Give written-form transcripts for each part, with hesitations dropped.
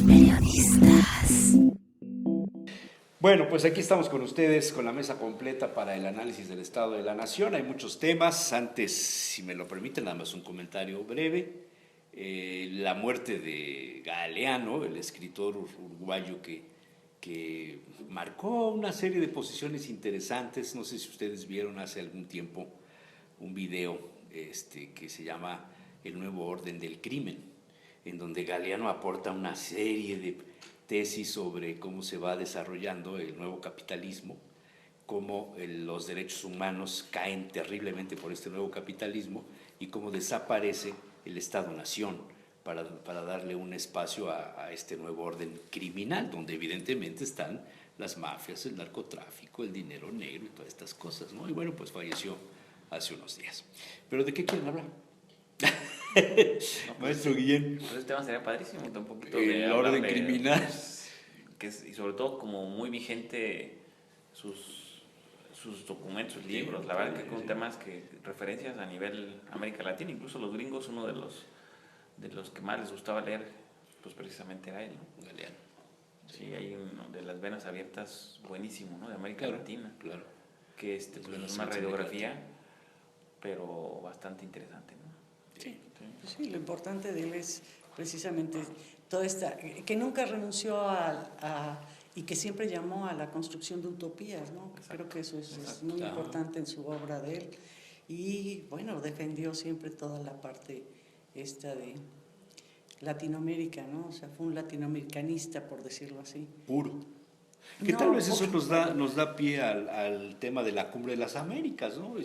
Periodistas. Bueno, pues aquí estamos con ustedes con la mesa completa para el análisis del Estado de la Nación. Hay muchos temas. Antes, si me lo permiten, nada más un comentario breve. La muerte de Galeano, el escritor uruguayo que marcó una serie de posiciones interesantes. No sé si ustedes vieron hace algún tiempo un video que se llama El nuevo orden del crimen, en donde Galeano aporta una serie de tesis sobre cómo se va desarrollando el nuevo capitalismo, cómo los derechos humanos caen terriblemente por este nuevo capitalismo y cómo desaparece el Estado-Nación para darle un espacio a este nuevo orden criminal, donde evidentemente están las mafias, el narcotráfico, el dinero negro y todas estas cosas, ¿no? Y bueno, pues falleció hace unos días. ¿Pero de qué quieren hablar? Maestro Guillén. Pues este tema sería padrísimo, un poquito el orden criminal. Y sobre todo como muy vigente sus documentos, sus libros. La verdad que con temas que referencias a nivel América Latina, incluso los gringos, uno de los que más les gustaba leer, pues precisamente era él, ¿no? Galeano. Sí, hay uno de Las venas abiertas buenísimo, ¿no? De América Latina. Claro. Que pues, es una radiografía, pero bastante interesante, ¿no? Sí, lo importante de él es precisamente toda esta, que nunca renunció y que siempre llamó a la construcción de utopías, ¿no? Creo que eso es muy importante en su obra de él. Y bueno, defendió siempre toda la parte esta de Latinoamérica, ¿no? O sea, fue un latinoamericanista, por decirlo así. Puro. Que No, tal vez eso nos da pie al tema de la Cumbre de las Américas, ¿no?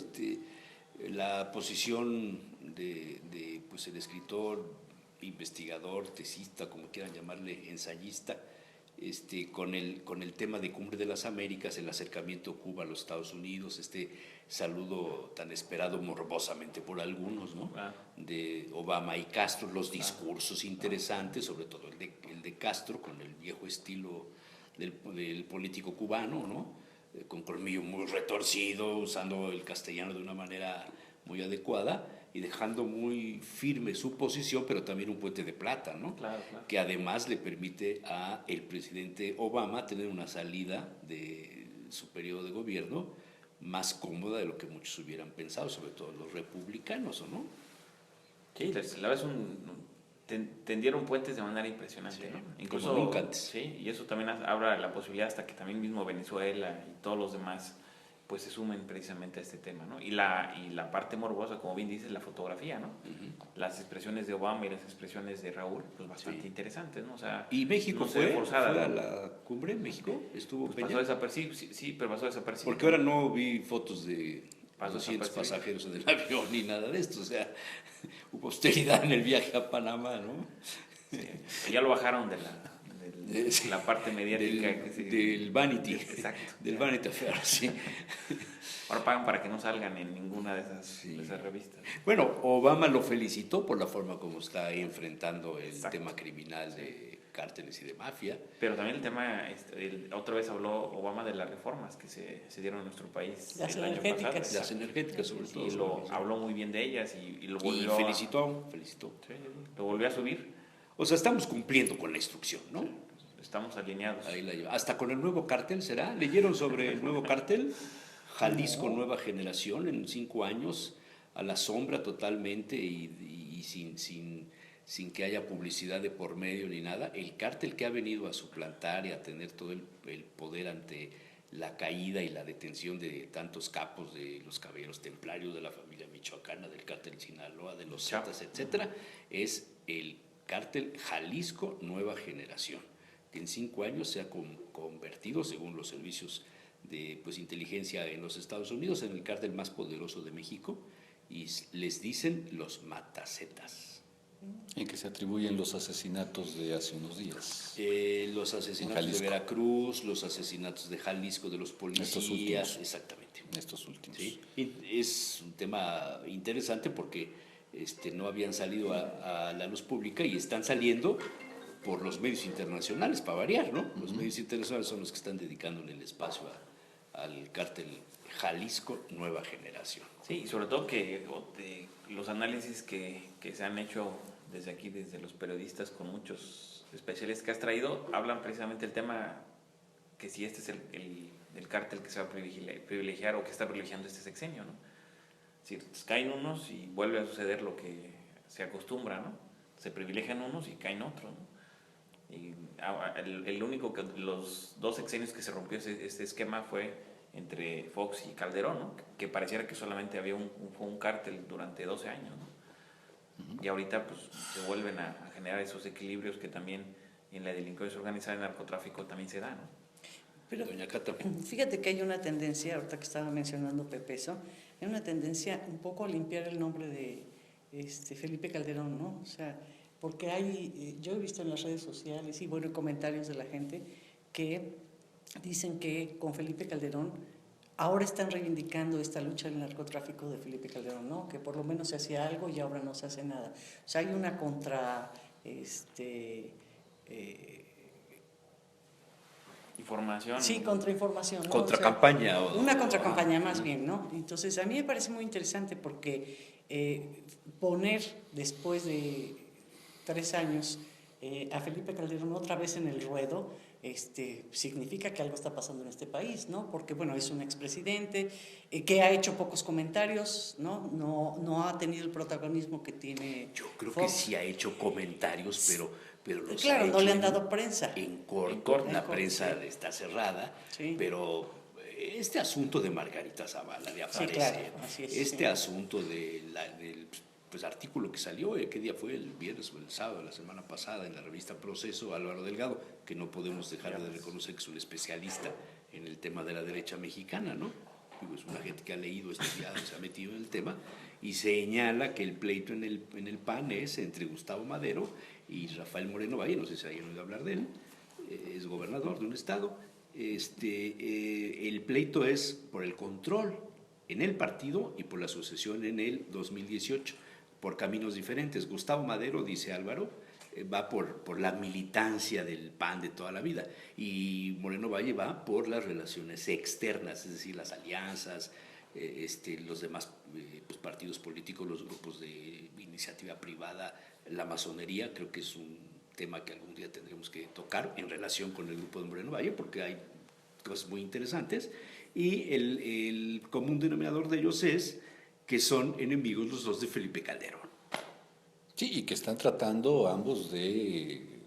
La posición de pues el escritor, investigador, tesista, como quieran llamarle, ensayista, con el tema de Cumbre de las Américas, el acercamiento Cuba a los Estados Unidos, este saludo tan esperado morbosamente por algunos, ¿no? De Obama y Castro, los discursos interesantes, sobre todo el de Castro, con el viejo estilo del político cubano, ¿no? Con colmillo muy retorcido, usando el castellano de una manera muy adecuada y dejando muy firme su posición, pero también un puente de plata, ¿no? Claro. Que además le permite a el presidente Obama tener una salida de su periodo de gobierno más cómoda de lo que muchos hubieran pensado, sobre todo los republicanos, ¿no? Sí, la vez tendieron puentes de manera impresionante, Sí, ¿no? Incluso como nunca antes. Sí, y eso también abre la posibilidad hasta que también mismo Venezuela y todos los demás pues se sumen precisamente a este tema, ¿no? Y la parte morbosa, como bien dices, la fotografía, ¿no? Las expresiones de Obama y las expresiones de Raúl, pues bastante interesantes, ¿no? O sea, ¿Y México no fue forzada, fue a ¿no? la cumbre? ¿México estuvo Pues Peña? pasó desapercibido, sí, pero pasó desapercibido. Porque ahora no vi fotos de Pasó 200 desapercibido. pasajeros en el avión ni nada de esto, o sea, hubo austeridad en el viaje a Panamá, ¿no? Sí, ya lo bajaron de la parte mediática. Del Vanity. Exacto. Del Vanity Fair, sí. Ahora pagan para que no salgan en ninguna de esas revistas. Bueno, Obama lo felicitó por la forma como está enfrentando el Exacto. tema criminal de cárteles y de mafia. Pero también el tema, otra vez habló Obama de las reformas que se dieron en nuestro país Las el año energéticas. pasado. Las energéticas, sobre todo. Y habló muy bien de ellas y lo Y volvió felicitó. Sí, lo volvió a subir. O sea, estamos cumpliendo con la instrucción, ¿no? Estamos alineados. Ahí la lleva. Hasta con el nuevo cártel, ¿será? ¿Leyeron sobre el nuevo cártel? Jalisco Nueva Generación, en 5 años, a la sombra totalmente y sin que haya publicidad de por medio ni nada. El cártel que ha venido a suplantar y a tener todo el poder ante la caída y la detención de tantos capos de los caballeros templarios, de la familia michoacana, del cártel Sinaloa, de los Zetas, etcétera, es el cártel Jalisco Nueva Generación, que en 5 años se ha convertido, según los servicios de inteligencia en los Estados Unidos, en el cártel más poderoso de México, y les dicen los matacetas. En que se atribuyen los asesinatos de hace unos días. Los asesinatos de Veracruz, los asesinatos de Jalisco, de los policías. Estos últimos. Exactamente. Estos últimos. ¿Sí? Y es un tema interesante porque no habían salido a la luz pública y están saliendo por los medios internacionales, para variar, ¿no? Los medios internacionales son los que están dedicándole el espacio al cártel Jalisco Nueva Generación. Sí, y sobre todo que los análisis que se han hecho desde aquí, desde los periodistas, con muchos especialistas que has traído hablan precisamente del tema que si este es el cártel que se va a privilegiar o que está privilegiando este sexenio, ¿no? Es decir, caen unos y vuelve a suceder lo que se acostumbra, ¿no? Se privilegian unos y caen otros, ¿no? Y el único que los 2 sexenios que se rompió este esquema fue entre Fox y Calderón, ¿no? Que pareciera que solamente había un cártel durante 12 años, ¿no? Y ahorita pues se vuelven a generar esos equilibrios que también en la delincuencia organizada y el narcotráfico también se da, ¿no? Pero Doña Cata. fíjate que hay una tendencia, ahorita que estaba mencionando Pepe eso, hay una tendencia un poco a limpiar el nombre de Felipe Calderón, ¿no? O sea, porque yo he visto en las redes sociales y bueno, comentarios de la gente que dicen que con Felipe Calderón ahora están reivindicando esta lucha del narcotráfico de Felipe Calderón, ¿no? Que por lo menos se hacía algo y ahora no se hace nada. O sea, hay una Información. sí, contrainformación, ¿no? Contracampaña. O sea, una contracampaña más bien, ¿no? Entonces, a mí me parece muy interesante porque poner después de 3 años a Felipe Calderón otra vez en el ruedo, significa que algo está pasando en este país, ¿no? Porque, bueno, es un expresidente que ha hecho pocos comentarios, ¿no? No ha tenido el protagonismo que tiene. Yo creo Fox. que sí ha hecho comentarios, pero los claro, ha no hecho le han dado prensa. En corto, En corto, la en corto, prensa sí. está cerrada, Sí. pero este asunto de Margarita Zavala de Sí, aparecer, claro, así es, este sí. asunto del pues, artículo que salió, ¿qué día fue? El viernes o el sábado de la semana pasada en la revista Proceso, Álvaro Delgado, que no podemos dejar de reconocer que es un especialista en el tema de la derecha mexicana, ¿no? Digo, es una gente que ha leído, estudiado, se ha metido en el tema, y señala que el pleito en el PAN es entre Gustavo Madero y Rafael Moreno Valle, no sé si hayan oído hablar de él, es gobernador de un estado. El pleito es por el control en el partido y por la sucesión en el 2018, por caminos diferentes. Gustavo Madero, dice Álvaro, va por la militancia del PAN de toda la vida, y Moreno Valle va por las relaciones externas, es decir, las alianzas, los demás pues, partidos políticos, los grupos de iniciativa privada, la masonería. Creo que es un tema que algún día tendremos que tocar en relación con el grupo de Moreno Valle, porque hay cosas muy interesantes, y el común denominador de ellos es que son enemigos los 2 de Felipe Calderón. Sí, y que están tratando ambos de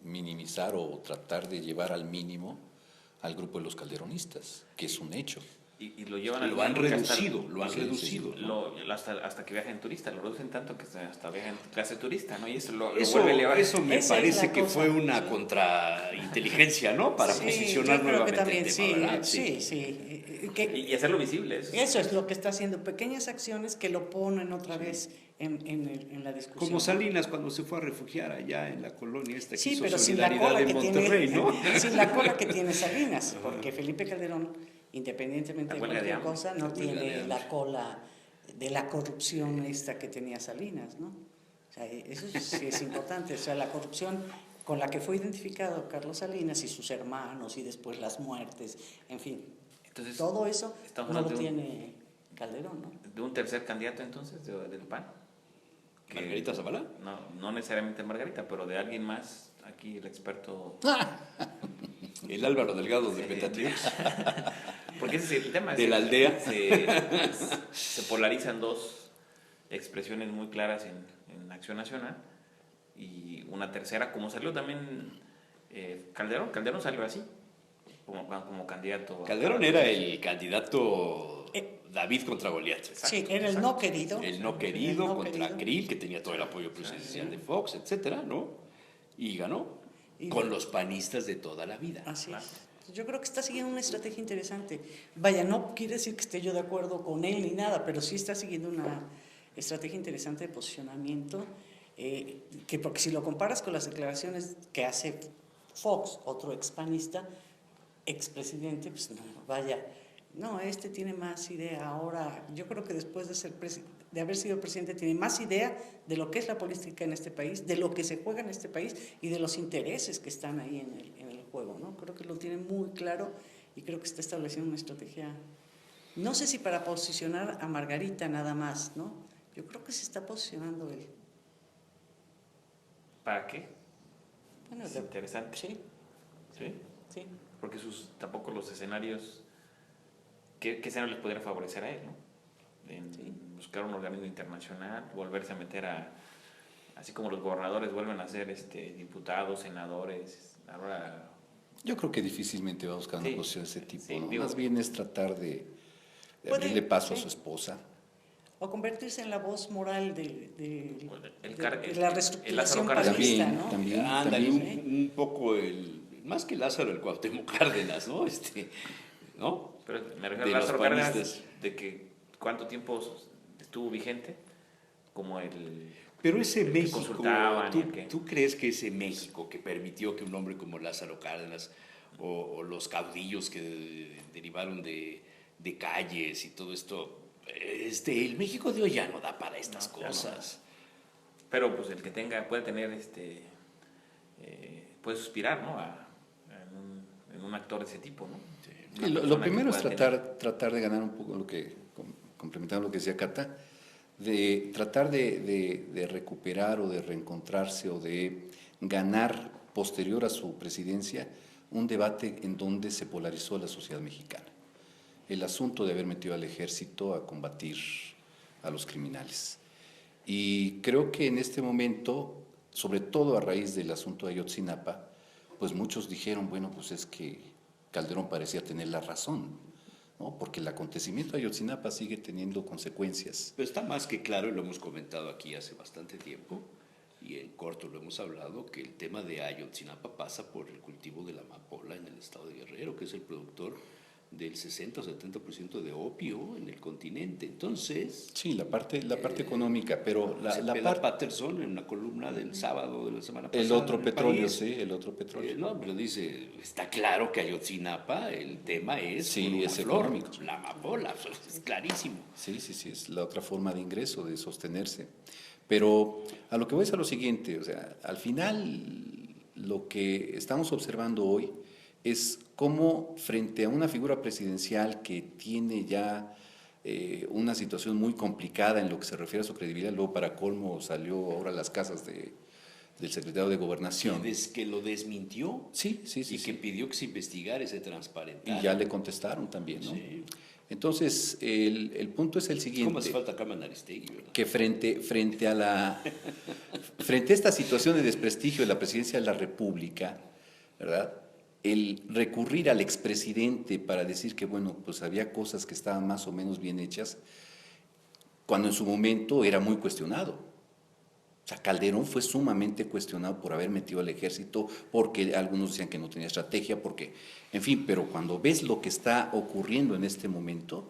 minimizar o tratar de llevar al mínimo al grupo de los calderonistas, que es un hecho. Y lo llevan al Lo han punto que reducido, sí, ¿no? hasta que viajen turistas, lo reducen tanto que hasta viajan clase turista, ¿no? Y eso lo Eso, vuelve a elevar. eso me Esa es parece la que cosa, fue una sí. contrainteligencia, ¿no? Para Sí, posicionar yo creo que nuevamente también, el tema, ¿verdad? sí. Y hacerlo visible. Eso es lo que está haciendo, pequeñas acciones que lo ponen otra vez en la discusión. Como Salinas cuando se fue a refugiar allá en la colonia esta que Sí, hizo pero sin la Solidaridad cola en que Monterrey, tiene, ¿no? sin la cola que tiene Salinas, porque Felipe Calderón, independientemente de La huelga de cualquier hambre. cosa, no La huelga de tiene hambre. la cola de la corrupción esta que tenía Salinas, ¿no? O sea, eso sí es importante, o sea, la corrupción con la que fue identificado Carlos Salinas y sus hermanos y después las muertes, en fin, Entonces, todo eso estamos no lo hablando de tiene Calderón, ¿no? de un tercer candidato entonces del PAN. ¿Margarita Zavala? No necesariamente Margarita, pero de alguien más, aquí el experto. El Álvaro Delgado de Petatrix. Porque ese es el tema. De la aldea. Se polarizan 2 expresiones muy claras en Acción Nacional y una tercera, como salió también Calderón. Calderón salió así, como candidato. Calderón era el candidato David contra Goliat. Sí, era el no querido. El no querido contra Krill, que tenía todo el apoyo presidencial de Fox, etcétera, ¿no? Y ganó con los panistas de toda la vida. Así es. Yo creo que está siguiendo una estrategia interesante. Vaya, no quiere decir que esté yo de acuerdo con él ni nada, pero sí está siguiendo una estrategia interesante de posicionamiento, que porque si lo comparas con las declaraciones que hace Fox, otro expanista, expresidente, pues no, vaya, no, tiene más idea ahora. Yo creo que después de haber sido presidente tiene más idea de lo que es la política en este país, de lo que se juega en este país y de los intereses que están ahí en el juego, ¿no? Creo que lo tiene muy claro y creo que está estableciendo una estrategia, no sé si para posicionar a Margarita nada más, ¿no? Yo creo que se está posicionando él. ¿Para qué? Bueno, Es interesante. Sí, ¿Sí? sí. Porque tampoco los escenarios, ¿qué escenario les podría favorecer a él, ¿no? En Sí. buscar un organismo internacional, volverse a meter así como los gobernadores vuelven a ser diputados, senadores, ahora... Yo creo que difícilmente va a buscar una Sí, posición de ese tipo, sí, ¿no? digo- Más bien es tratar de Puede, abrirle paso a sí. su esposa. O convertirse en la voz moral El de la reestructuración Lázaro Cárdenas. panista, También, ¿no? también, Ándale, también. un poco más que Lázaro, el Cuauhtémoc Cárdenas, ¿no? ¿No? Pero me refiero De a los Lázaro Cárdenas, panistas. de que cuánto tiempo estuvo vigente, como Pero ese el que México, consultaban y el que... ¿tú crees que ese México que permitió que un hombre como Lázaro Cárdenas o los caudillos que derivaron de calles y todo esto, el México de hoy ya no da para estas No, ya no. cosas? Pero pues el que puede tener, puede suspirar, ¿no? En un actor de ese tipo, ¿no? Una Sí, lo persona que primero es pueda tratar de ganar un poco complementando lo que decía Cata, de tratar de recuperar o de reencontrarse o de ganar posterior a su presidencia un debate en donde se polarizó la sociedad mexicana. El asunto de haber metido al ejército a combatir a los criminales. Y creo que en este momento, sobre todo a raíz del asunto de Ayotzinapa, pues muchos dijeron, bueno, pues es que Calderón parecía tener la razón, ¿no? Porque el acontecimiento de Ayotzinapa sigue teniendo consecuencias. Pero está más que claro, y lo hemos comentado aquí hace bastante tiempo, y en corto lo hemos hablado, que el tema de Ayotzinapa pasa por el cultivo de la amapola en el estado de Guerrero, que es el productor del 60 o 70% de opio en el continente. Entonces, Sí, la parte económica, pero la parte... Patterson en una columna del sábado de la semana pasada. El otro en El petróleo, País, sí, el otro petróleo. no, pero dice, está claro que Ayotzinapa, el tema es Sí, por una es flor, económico. la amapola, es clarísimo. Sí, es la otra forma de ingreso, de sostenerse. Pero a lo que voy es a lo siguiente, o sea, al final lo que estamos observando hoy es cómo frente a una figura presidencial que tiene ya una situación muy complicada en lo que se refiere a su credibilidad, luego para colmo salió ahora a las casas del secretario de Gobernación. Que lo desmintió Sí, y que pidió que se investigara y se transparentara. Y ya le contestaron también, ¿no? Sí. Entonces, el punto es el siguiente. ¿Cómo hace falta Carmen Aristegui, verdad? Que frente a esta situación de desprestigio de la presidencia de la República, ¿verdad? El recurrir al expresidente para decir que, bueno, pues había cosas que estaban más o menos bien hechas, cuando en su momento era muy cuestionado. O sea, Calderón fue sumamente cuestionado por haber metido al ejército, porque algunos decían que no tenía estrategia, porque, en fin, pero cuando ves lo que está ocurriendo en este momento,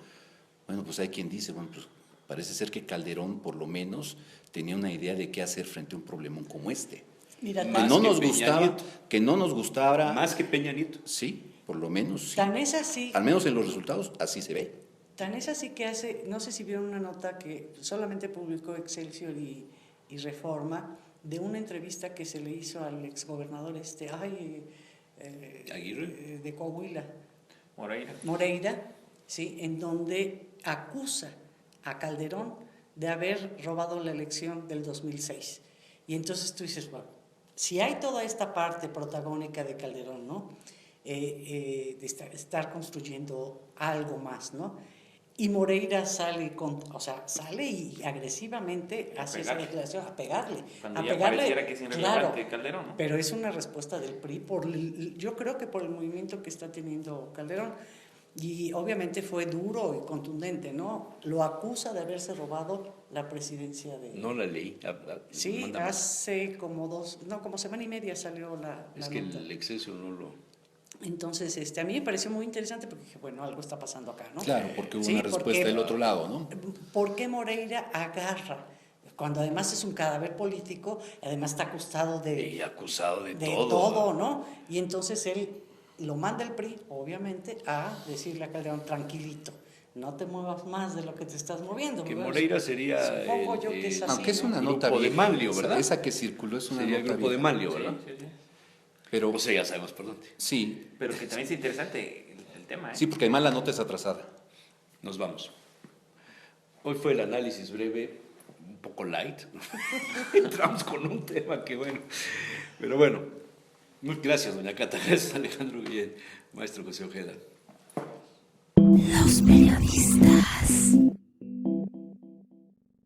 bueno, pues hay quien dice, bueno, pues parece ser que Calderón por lo menos tenía una idea de qué hacer frente a un problemón como este. Mira, Más Que no que nos Peña gustaba, Nieto. que no nos gustara. Más que Peña Nieto. Sí, por lo menos sí. tan es así, Al menos en los resultados así se ve. que no sé si vieron una nota que solamente publicó Excelsior y Reforma, de una entrevista que se le hizo al exgobernador Aguirre. de Coahuila, Moreira. Moreira, ¿sí? En donde acusa a Calderón de haber robado la elección del 2006. Y entonces tú dices, bueno, si hay toda esta parte protagónica de Calderón, ¿no? De estar construyendo algo más, ¿no? Y Moreira sale y agresivamente hace esa declaración, a pegarle. Cuando a ya pegarle, pareciera que es irrelevante Calderón, ¿no? pero es una respuesta del PRI, yo creo que por el movimiento que está teniendo Calderón. Y obviamente fue duro y contundente, ¿no? Lo acusa de haberse robado la presidencia de... No la leí. Sí, Mándame. hace como semana y media salió la Es que nota. el exceso no lo... Entonces, a mí me pareció muy interesante porque dije, bueno, algo está pasando acá, ¿no? Claro, porque hubo Sí, una respuesta del otro lado, ¿no? ¿Por qué Moreira agarra? Cuando además es un cadáver político, además está acusado Y acusado de todo, todo. ¿no? Y entonces él lo manda el PRI, obviamente, a decirle a Calderón, tranquilito, no te muevas más de lo que te estás moviendo. Que ¿verdad? Moreira sería Supongo yo que es así, Aunque es una ¿no? nota Grupo de vieja, Manlio, ¿verdad? Esa que circuló es una Sería el nota grupo de vieja. Manlio, ¿verdad? Sí, sí, sí. Pero O sea, ya sabemos por dónde. sí, Pero que también es interesante el tema, ¿eh? sí, porque además la nota es atrasada. Nos vamos. Hoy fue el análisis breve, un poco light. Entramos con un tema que bueno. Pero bueno, Muchas gracias, doña Cata. Gracias, Alejandro Bien, maestro José Ojeda. Los periodistas.